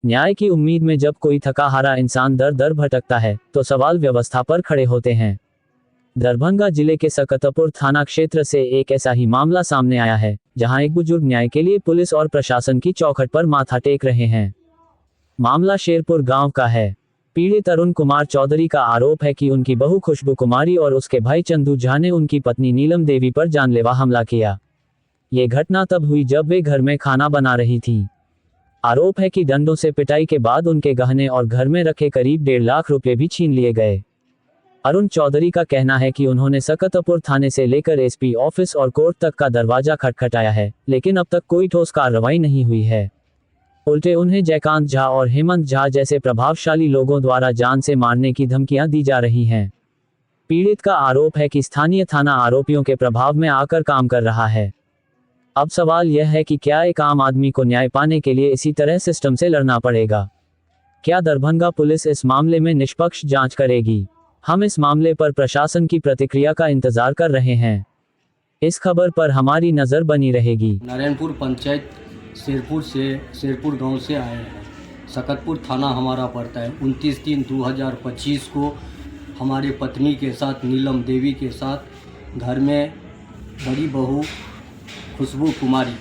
न्याय की उम्मीद में जब कोई थका हारा इंसान दर दर भटकता है तो सवाल व्यवस्था पर खड़े होते हैं। दरभंगा जिले के सकतपुर थाना क्षेत्र से एक ऐसा ही मामला सामने आया है, जहां एक बुजुर्ग न्याय के लिए पुलिस और प्रशासन की चौखट पर माथा टेक रहे हैं। मामला शेरपुर गांव का है। पीड़ित अरुण कुमार चौधरी का आरोप है कि उनकी बहू खुशबू कुमारी और उसके भाई चंदू झा ने उनकी पत्नी नीलम देवी पर जानलेवा हमला किया। ये घटना तब हुई जब वे घर में खाना बना रही थीं। आरोप है कि डंडों से पिटाई के बाद उनके गहने और घर में रखे करीब 1.5 लाख रुपए भी छीन लिए गए। अरुण चौधरी का कहना है कि उन्होंने सकतपुर थाने से लेकर एसपी ऑफिस और कोर्ट तक का दरवाजा खटखटाया है, लेकिन अब तक कोई ठोस कार्रवाई नहीं हुई है। उल्टे उन्हें जयकांत झा और हेमंत झा जैसे प्रभावशाली लोगों द्वारा जान से मारने की धमकियां दी जा रही हैं। पीड़ित का आरोप है कि स्थानीय थाना आरोपियों के प्रभाव में आकर काम कर रहा है। अब सवाल यह है कि क्या एक आम आदमी को न्याय पाने के लिए इसी तरह सिस्टम से लड़ना पड़ेगा? क्या दरभंगा पुलिस इस मामले में निष्पक्ष जांच करेगी? हम इस मामले पर प्रशासन की प्रतिक्रिया का इंतजार कर रहे हैं। इस खबर पर हमारी नजर बनी रहेगी। नारायणपुर पंचायत शेरपुर गांव से आए हैं। सकतपुर थाना हमारा पड़ता है। 29/3/2025 को हमारे पत्नी के साथ नीलम देवी के साथ घर में बड़ी बहू खुशबू कुमारी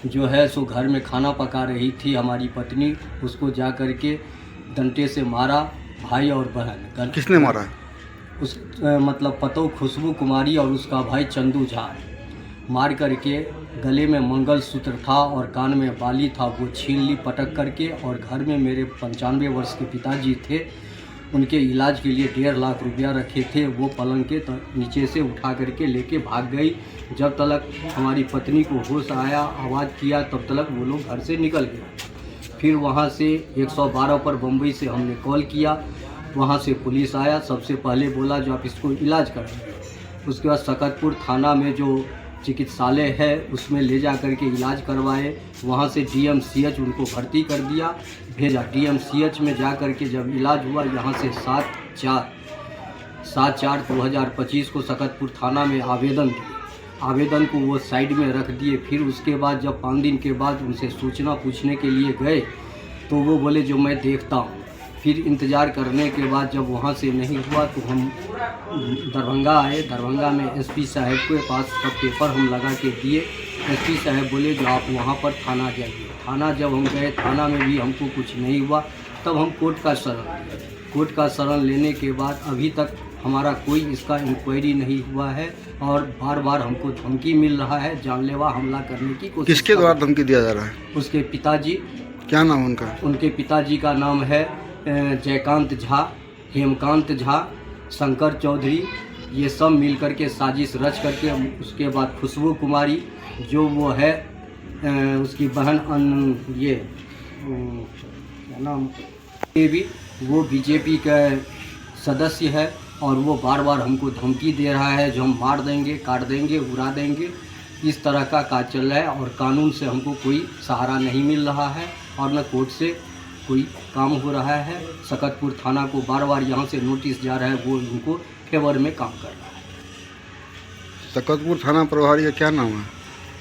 जो है सो घर में खाना पका रही थी। हमारी पत्नी उसको जा कर के डंडे से मारा। भाई और बहन किसने मारा? उस मतलब पतो खुशबू कुमारी और उसका भाई चंदू झा मार करके गले में मंगलसूत्र था और कान में बाली था, वो छीन ली पटक करके। और घर में मेरे 95 वर्ष के पिताजी थे, उनके इलाज के लिए 1.5 लाख रुपया रखे थे, वो पलंग के नीचे से उठा करके लेके भाग गई। जब तक हमारी पत्नी को होश आया, आवाज़ किया, तब तक वो लोग घर से निकल गए। फिर वहाँ से 112 पर बम्बई से हमने कॉल किया, वहाँ से पुलिस आया। सबसे पहले बोला जो आप इसको इलाज कराएंगे। उसके बाद सकतपुर थाना में जो चिकित्सालय है उसमें ले जा कर के इलाज करवाए। वहाँ से DMCH उनको भर्ती कर दिया, भेजा। DMCH में जा कर के जब इलाज हुआ, यहाँ से 7/4/2025 को सकतपुर थाना में आवेदन दिए। आवेदन को वो साइड में रख दिए। फिर उसके बाद जब 5 दिन के बाद उनसे सूचना पूछने के लिए गए तो वो बोले जो मैं देखता हूँ। फिर इंतज़ार करने के बाद जब वहाँ से नहीं हुआ तो हम दरभंगा आए। दरभंगा में SP साहब के पास सब पेपर हम लगा के दिए। SP साहब बोले जो आप वहाँ पर थाना जाइए। थाना जब हम गए, थाना में भी हमको कुछ नहीं हुआ। तब हम कोर्ट का शरण लिए। कोर्ट का शरण लेने के बाद अभी तक हमारा कोई इसका इंक्वायरी नहीं हुआ है और बार बार हमको धमकी मिल रहा है, जानलेवा हमला करने की कोशिश। किसके द्वारा धमकी दिया जा रहा है? उसके पिताजी। क्या नाम उनका? उनके पिताजी का नाम है जयकांत झा, हेमकांत झा, शंकर चौधरी। ये सब मिल कर के साजिश रच करके उसके बाद खुशबू कुमारी जो वो है उसकी बहन, ये क्या नाम देवी, वो BJP का सदस्य है और वो बार बार हमको धमकी दे रहा है जो हम मार देंगे, काट देंगे, उड़ा देंगे। इस तरह का काज चल रहा है और कानून से हमको कोई सहारा नहीं मिल रहा है और न कोर्ट से कोई काम हो रहा है। सकतपुर थाना को बार बार यहाँ से नोटिस जा रहा है, वो उनको फेवर में काम कर रहा है। सकतपुर थाना प्रभारी का क्या नाम है?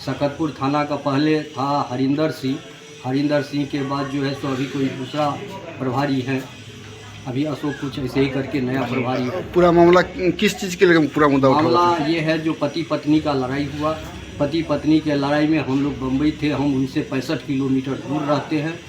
सकतपुर थाना का पहले था हरिंदर सिंह। हरिंदर सिंह के बाद जो है सो अभी कोई दूसरा प्रभारी है। अभी अशोक कुछ ऐसे ही करके नया प्रभारी है। पूरा मामला किस चीज़ के लिए पूरा मुद्दा उठा? मामला ये है जो पति पत्नी का लड़ाई हुआ। पति पत्नी के लड़ाई में हम लोग बम्बई थे, हम उनसे 65 किलोमीटर दूर रहते हैं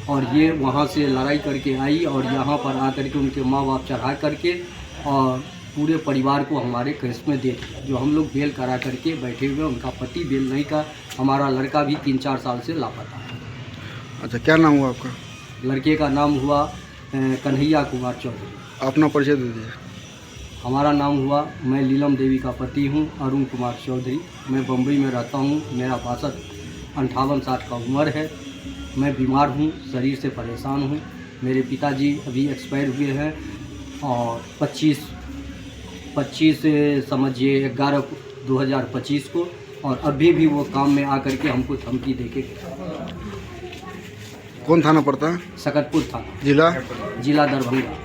और ये वहाँ से लड़ाई करके आई और यहाँ पर आकर के उनके माँ बाप चढ़ा करके और पूरे परिवार को हमारे केस में दे दिया, जो हम लोग बेल करा करके बैठे हुए। उनका पति बेल नहीं का, हमारा लड़का भी 3-4 साल से लापता है। अच्छा, क्या नाम हुआ आपका? लड़के का नाम हुआ कन्हैया कुमार चौधरी। अपना परिचय दे दीजिए। हमारा नाम हुआ, मैं नीलम देवी का पति हूँ, अरुण कुमार चौधरी। मैं बम्बई में रहता हूँ। मेरा 58-60 का उम्र है। मैं बीमार हूँ, शरीर से परेशान हूँ। मेरे पिताजी अभी एक्सपायर हुए हैं और 25 समझिए 11/2025 को, और अभी भी वो काम में आकर के हमको धमकी देके। कौन थाना पड़ता है? सकतपुर थाना, जिला दरभंगा।